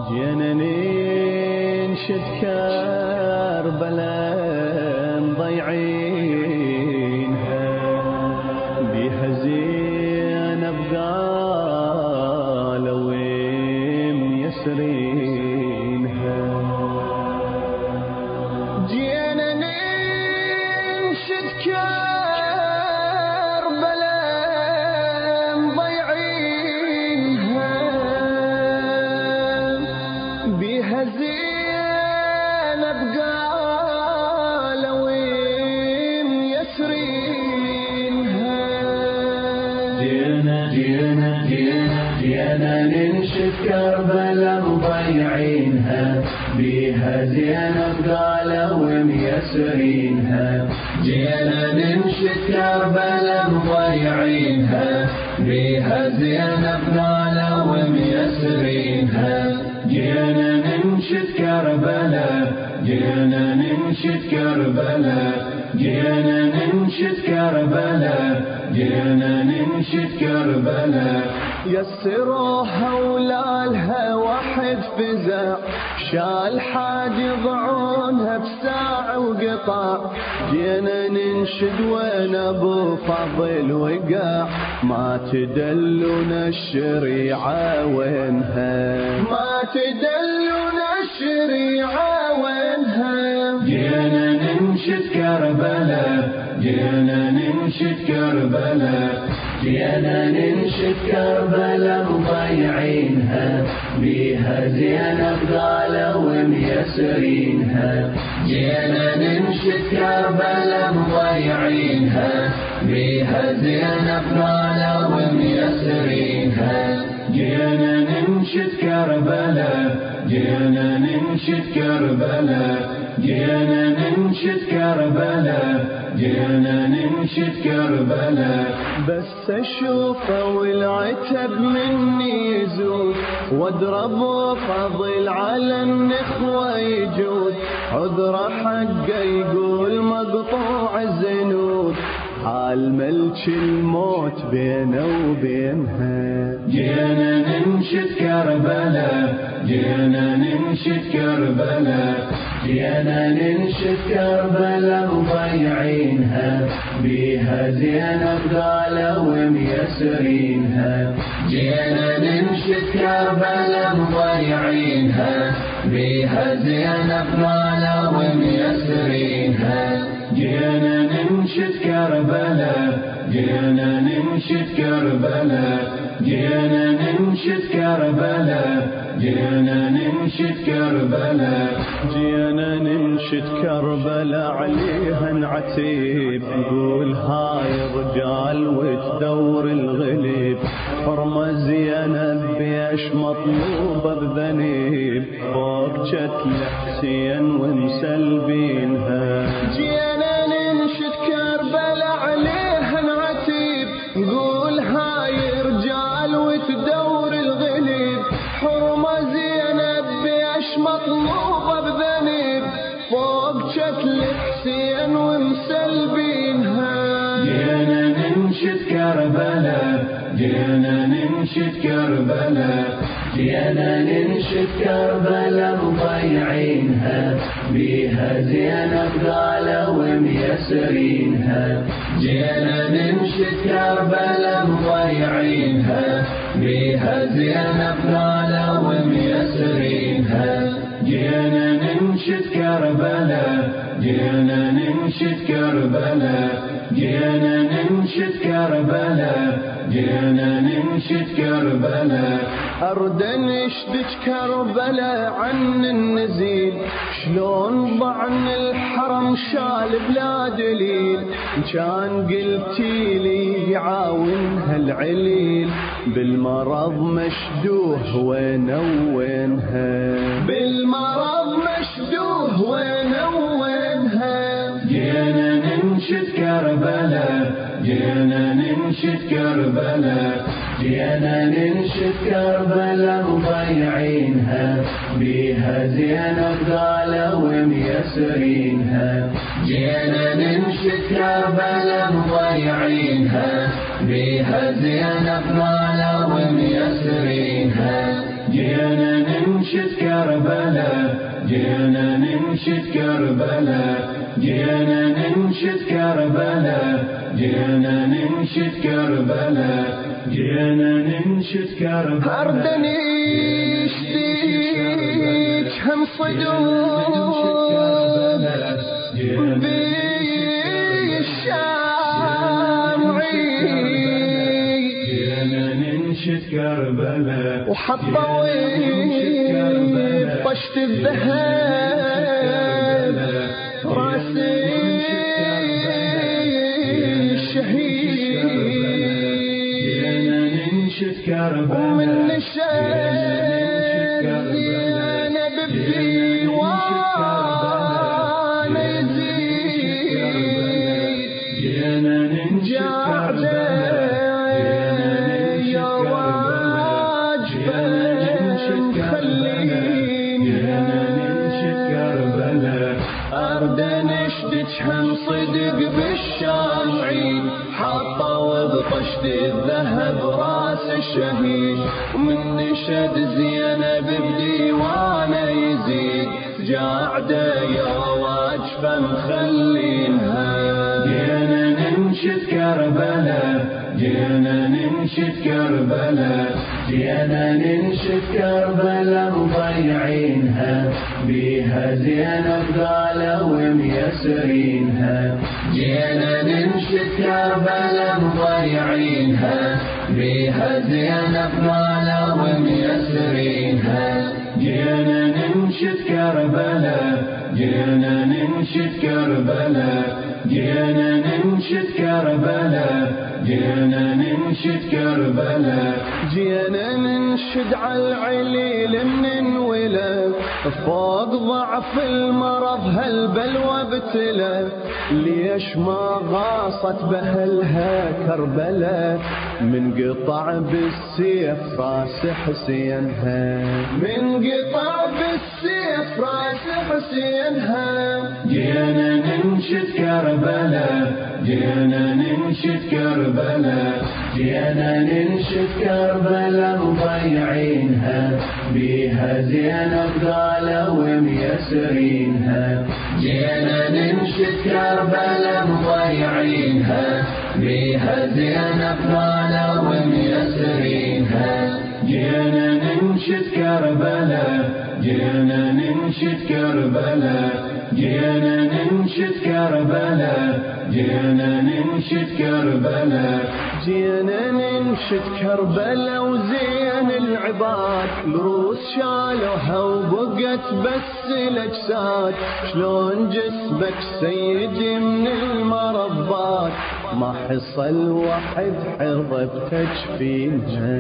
جينا ننشد كربلاء مضيعينها بيها زينب قالوا ميسرينها. جينا ننشد كربلاء مضيعينها بيها زينب قالوا ميسرينها. جينا ننشد كربلاء مضيعينها بيها زينب قالوا ميسرينها. جينا ننشد كربلاء مضيعينها بيها زينب قالوا ميسرينها. جينا ننشد كربلاء جينا ننشد كربلاء جينا ننشد كربلاء جينا ننشد كربلاء. يسروها ولا لها واحد فزع شال حاج يضعونها بساعة وقطع. جينا ننشد وين ابو فضل وقع ما تدلون الشريعة وينها ما تدلون الشريعة وينها. جينا ننشد كربلاء جينا ننشد كربلاء جينا ننشد كربلاء مضيعينها بيها زينب قالوا ميسرينها. جينا ننشد كربلاء مضيعينها بيها زينب قالوا ميسرينها. جينا ننشد كربلاء جينا ننشد كربلاء جينا ننشد كربلاء جينا ننشد كربلاء. بس اشوفه والعتب مني يزود واضرب فضل على النخوة يجود. عذر حقه يقول مقطوع الزنود حال ملك الموت بينه وبينها. جينا ننشد كربلاء جينا ننشد كربلاء جينا ننشد كربلاء مضيعينها بيها زينب قالوا ميسرينها. جينا ننشد كربلاء مضيعينها بيها زينب قالوا ميسرينها. جينا ننشد كربلاء جينا ننشد كربلاء جينا ننشد كربلاء جينا ننشد كربلاء. جينا ننشد كربلاء عليها نعتيب نقول هاي الرجال وتدور الغليب. حرمة زينب بيش مطلوبة بذنيب فوق جتل حسين ومسلبينها. جينا ننشد كربلاء عليها نعتيب نقول هاي رجال وتدور الغليب. حرمة زينب بيش مطلوبة بذنيب فوق شكل حسين ومسلبينها. جينا ننشد كربلاء جينا ننشد كربلاء جينا ننشد كربلاء مضيعينها بيها زينب قالوا ميسرينها. جينا ننشد كربلاء مضيعينها بيها زينب قالوا ميسرينها. جينا ننشد كربلاء جينا ننشد كربلاء جينا ننشد كربلاء جينا ننشد كربلاء. أرد نشدك كربلاء عن النزيل شلون ضعن الحرم شال بلا دليل. كان قلتي لي يعاونها العليل بالمرض مشدوه وينه وينها. بالمرض مشدوه وينه وينها. جينا ننشد كربلاء جينا ننشد كربلاء جينا ننشد كربلاء مضيعينها بيها زينب قالوا ميسرينها. جينا ننشد كربلاء مضيعينها بيها زينب قالوا ميسرينها. جينا ننشد ننشد كربلاء جينا ننشد كربلاء جينا ننشد كربلاء جينا ننشد كربلاء جينا ننشد كربلاء أردني يشتيك هم صدوق بالشامعي جينا ننشد كربلاء وحطوي طشت الذهب راسي الشهيد ومن نشأت زينب بديوان يزيد جعله يا واجبا خليني أرد نشدك هم صدق بالشامعين حطوا بطشت الذهب راس الشهيد ومن نشد زينب بديوانه يزيد جاعده يا واجبه مخلينها جينا ننشد كربلاء جينا ننشد كربلاء جينا ننشد كربلاء مضيعينها بيها زينب قالوا ميسرينها جينا ننشد كربلاء مضيعينها بيها زينب قالوا ميسرينها جينا ننشد كربلاء جينا ننشد كربلاء جينا ننشد كربلاء جينا ننشد كربلاء جينا ننشد عالعليل من انولد فوق ضعف المرض هالبلوى ابتلى ليش ما غاصت بهلها كربلاء من قطع بالسيف راس حسينها من قطع بالسيف راس حسينها جينا ننشد كربلاء جينا ننشد كربلاء جينا ننشد كربلاء مضيعينها بيها زينب قالوا ميسرينها جينا ننشد كربلاء مضيعينها بيها زينب قالوا ميسرينها جينا ننشد كربلاء جينا ننشد كربلاء جينا ننشد كربلاء جينا ننشد كربلاء جينا ننشد كربلاء وزين العباد الروس شالوها وبقت بس الاجساد شلون جسمك سيدي من المرضات ما حصل واحد حظى بتجفينها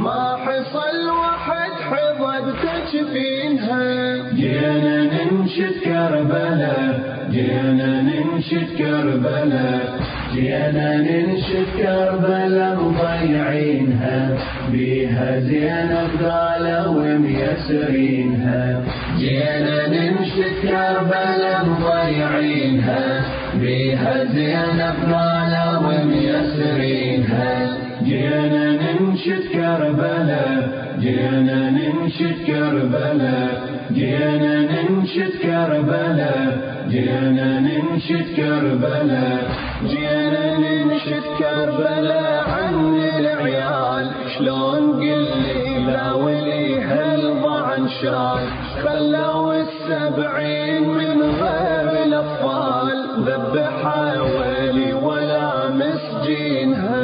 ما حصل واحد حظى بتجفينها جينا ننشد كربلاء جينا ننشد كربلاء جينا ننشد كربلاء مضيعينها بيها زينب قالوا ميسرينها جينا ننشد كربلاء مضيعينها بيها زينب قالوا ميسرينها جينا ننشد كربلاء جينا ننشد كربلاء جينا ننشد كربلاء جينا ننشد كربلاء جينا ننشد كربلاء عن العيال شلون قلي لا ولي هالضعن شال خلوا 70 من غير الاطفال ذبحها ولي ولا مسجينها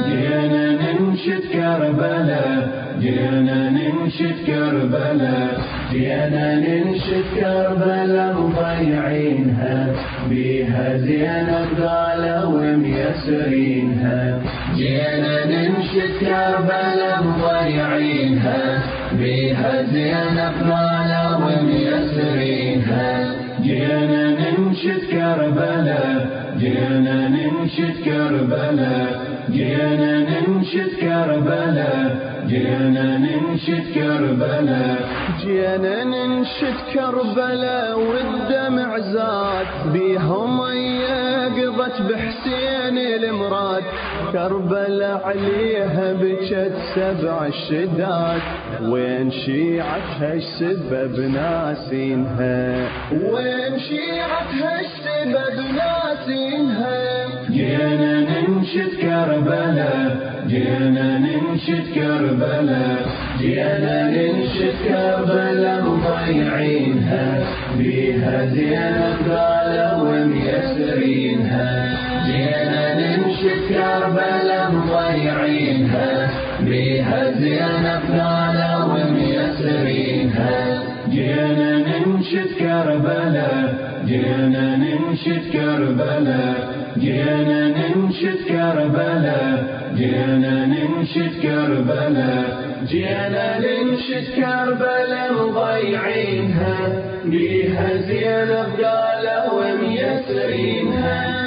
جينا ننشد كربلاء جينا ننشد كربلاء جينا ننشد كربلاء مضيعينها بيها زينب قالوا ميسرينها جينا ننشد كربلاء مضيعينها بيها زينب قالوا ميسرينها جينا ننشد كربلاء جينا ننشد كربلاء جينا ننشد كربلاء جينا ننشد كربلاء جينا ننشد كربلاء والدمع زاد بيهم ايد قضت بحسين المراد، كربلاء عليها بجت 7 الشداد، وين شيعتها السبب ناسينها، وين شيعتها السبب ناسينها. جينا ننشد كربلاء، جينا ننشد كربلاء، جينا ننشد كربلاء مضيعينها، بيها زينب قالوا ميسرينها. جينا ننشد كربلاء مضيعينها، بيها زينب قالوا ميسرينها. جينا ننشد كربلاء، جينا ننشد كربلاء، جينا ننشد كربلاء، جينا ننشد كربلاء، جينا ننشد كربلاء مضيعينها، بيها زينب قالوا ميسرينها.